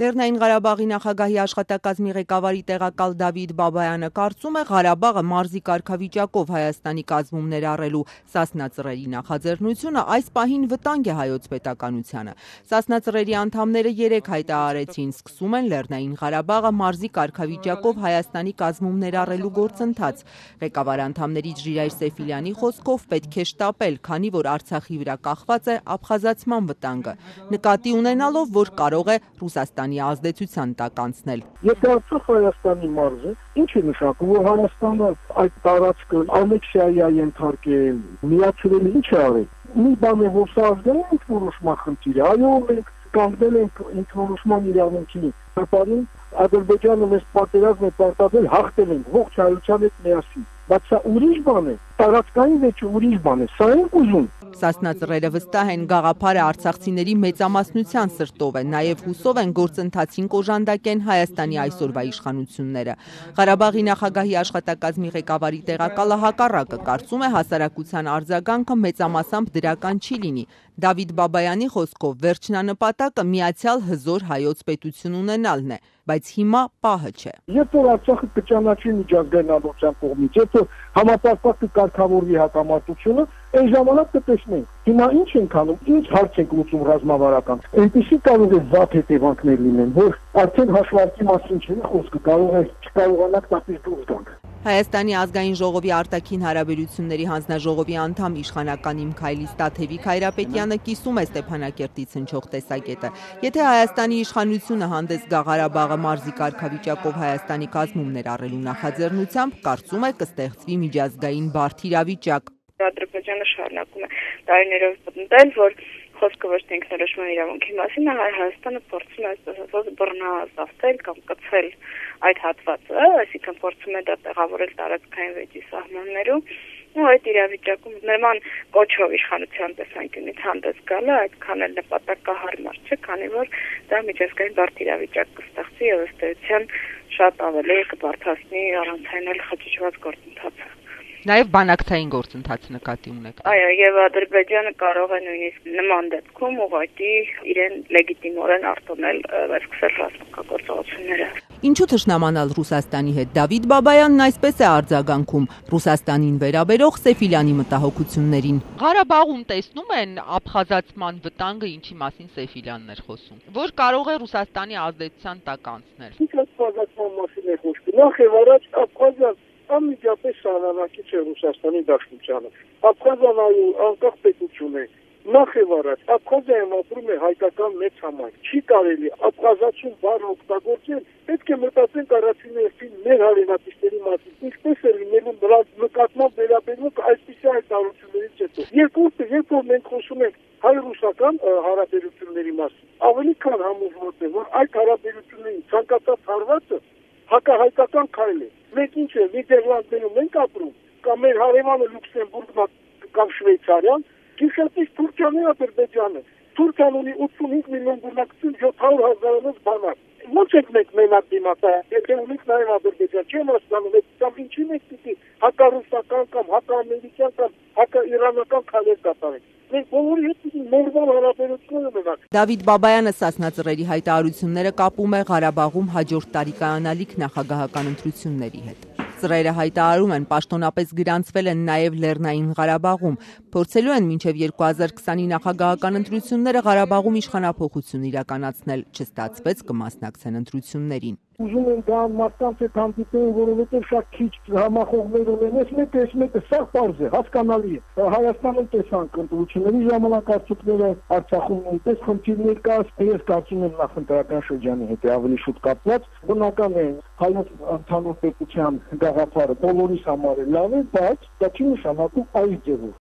Լեռնային Ղարաբաղի նախագահի աշխատակազմի ղեկավարի տեղակալ Դավիթ Բաբայանը կարծում է Ղարաբաղը մարզի կարգավիճակով Հայաստանի կազմում ներառելու Սասնա Ծռերի նախաձեռնությունը այս պահին վտանգ է հայոց պետականությանը։ Սասնա Ծռերի անդամները երեկ հայտարարեցին, սկսում են Լեռնային Ղարաբաղը մարզի կարգավիճակով Հայաստանի կազմում ներառելու գործընթաց։ Ղեկավար անդամներից Ժիրայր Սեֆիլյանի խոսքով պետք է շտապել, քանի որ Արցախի վրա կախված է աբխազացման վտանգը, նկատի ունենալով, որ կարող է Ռուսաստանի ազդեցության տակ անցնել։ Եթե Արցախ Հայաստանի մարզ է, ինչ է նշանակում, որ Հայաստանը այդ տարածքը անեքսիայի է ենթարկել, միացրել, ինչ է արել։ Մի բան է, որ սա ազգային ինքնորոշման խնդիր է, այո, մենք կանգնել ենք ինքնորոշման իրավունքին, ապարին Ադրբեջանը մեզ պատերազմ է պարտադրել, հաղթել ենք ողջ հայության հետ միասին, բայց սա ուրիշ բան է, տարածքային վեճը ուրիշ բան է, սա ենք ուզում։ Սասնա Ծռերը վստահ են գաղափարը արցախցիների մեծամասնության սրտով է, նաև հուսով են գործընթացին կոժանդակեն Հայաստանի այսօրվա իշխանությունները։ Ղարաբաղի նախագահի աշխատակազմի ղեկավարի տեղակալը հակառակը կարծում է հասարակության արձագանքը մեծամասամբ դրական չի լինի։ Դավիթ Բաբայանի խոսքով վերջնանպատակը միացյալ հզոր հայոց պետություն ունենալն է, բայց հիմա պահը չէ։ Երբ որ Արցախը կճանաչի միջազգային հանրության կողմից, երբ որ համապարփակ կկարգավորվի հակամարտությունը, այն ժամանակ կտեսնենք։ Հիմա ինչ ենք անում, ինչ հարց ենք լուծում ռազմավարական։ Այնպեսի կարող է վատ հետևանքներ լինեն, որ արդեն հաշվարկի մասին չէ խոսքը, կարող է չկարողանանք տակից դուրս գանք։ Հայաստանի ազգային ժողովի արտաքին հարաբերությունների հանձնաժողովի անդամ իշխանական Իմ Քայլիս Տաթևիկ Հայրապետյանը կիսում է Ստեփանակերտից հնչող տեսակետը։ Եթե Հայաստանի իշխանությունը հանդես գա Ղարաբաղը մարզի կարգավիճակով Հայաստանի կազմում ներառելու նախաձեռնությամբ, կարծում է կստեղծվի միջազգային բարդ իրավիճակ։ Ադրբեջանը շարունակում է տարիներով պնդել, որ խոսքը ոչ թե ինքնորոշման իրավունքի մասին է, Հայաստանը փորձում է այսպես ասած բռնազավթել կամ կցել այդ հատվածը, այսինքն փորձում է դա տեղավորել տարածքային վեճի սահմաններում, ու այդ իրավիճակում նման կոչով իշխանության տեսանկյունից հանդես գալը այդքան էլ նպատակահարմար չէ, քանի որ դա միջազգային բարդ իրավիճակ կստեղծի եւ ըստ էության շատ ավելի կբարդացնի առանցայինել խճճված գործընթացը։ Նաև բանակցային գործընթաց նկատի ունեք։ Այո, եւ Ադրբեջանը կարող է նույնիսկ նման դեպքում ուղղակի իրեն լեգիտիմորեն արտոնել սկսել ռազմական Ինչու թշնամանալ Ռուսաստանի հետ։ Դավիթ Բաբայանն այսպես է արձագանքում Ռուսաստանին վերաբերող Սեֆիլյանի մտահոգություններին։ Ղարաբաղում տեսնում են աբխազացման վտանգը, ինչի մասին Սեֆիլյանն էր խոսում, որ կարող է Ռուսաստանի ազդեցության տակ անցնել։ Ինչ աբխազացման մասին է խոսքը։ Նախ եւ առաջ Աբխազիան անմիջապես շարունակիչ է Ռուսաստանի Դաշնությանը։ Աբխազիան անկախ պետություն է։ Նախ եւ առաջ Աբխազիայում ապրում է հայկական մեծ համայնք։ Չի կարելի աբխազացում բառը օգտագործել, պետք է մտածենք առաջին հերթին մեր հայրենակիցների մասին, ինչպես է լինելու նրանց նկատմամբ վերաբերող այսպիսի հայտարարություններից հետո։ Երկրորդը, երբ որ մենք խոսում ենք հայ-ռուսական հարաբերությունների մասին, ավելի քան համոզված եմ, որ այդ հարաբերությունների ցանկացած հարվածը հակահայկական քայլ է։ Մենք ինչ է, Նիդերլանդներում ենք ապրում, կամ մեր հարևանը Լյուքսեմբուրգն կամ Շվեյցարիան, Գիշատից Թուրքիան է Ադրբեջանը։ Թուրքիան ունի 85 միլիոն բնակչություն, 700,000-ից բանակ։ Ո՞նց ենք մենք մենակ դիմացա, եթե ունենք նաև Ադրբեջան, չեմ հասկանում, կամ ինչի՞ն ենք պիտի հակառուսական կամ հակաամերիկյան կամ հակաիրանական քայլեր կատարենք։ Մենք բոլորի հետ պիտի նորմալ հարաբերություններ ունենանք։ Դավիթ Բաբայանը Սասնա Ծռերի հայտարարությունները կապում է Ղարաբաղում հաջորդ տարի կայանալիք նախագահական ընտրությունների հետ։ Ծռերը հայտարարում են պաշտոնապես գրանցվել են նաև Լեռնային Ղարաբաղում, փորձելու են մինչև 2020-ի նախագահական ընտրությունները Ղարաբաղում իշխանափոխություն իրականացնել, չստացվեց կմասնակցեն ընտրություններին։ Ուզում են դա մարդկանց հետ հանդիպեն, որովհետև շատ քիչ համախոհներ ունեն, մեկը սա պարզ է, հասկանալի է։ Հայաստանում տեսանք ընտրությունների ժամանակ արդյունքները, Արցախում նույնպես խնդիրներ կա, ես կարծում եմ նախընտրական շրջանի հետ ավելի շուտ կապված, բնական է հայոց ընդհանուր պետության գաղափարը բոլորիս համար է լավ է, բայց դա չի նշանակում այս ձևով։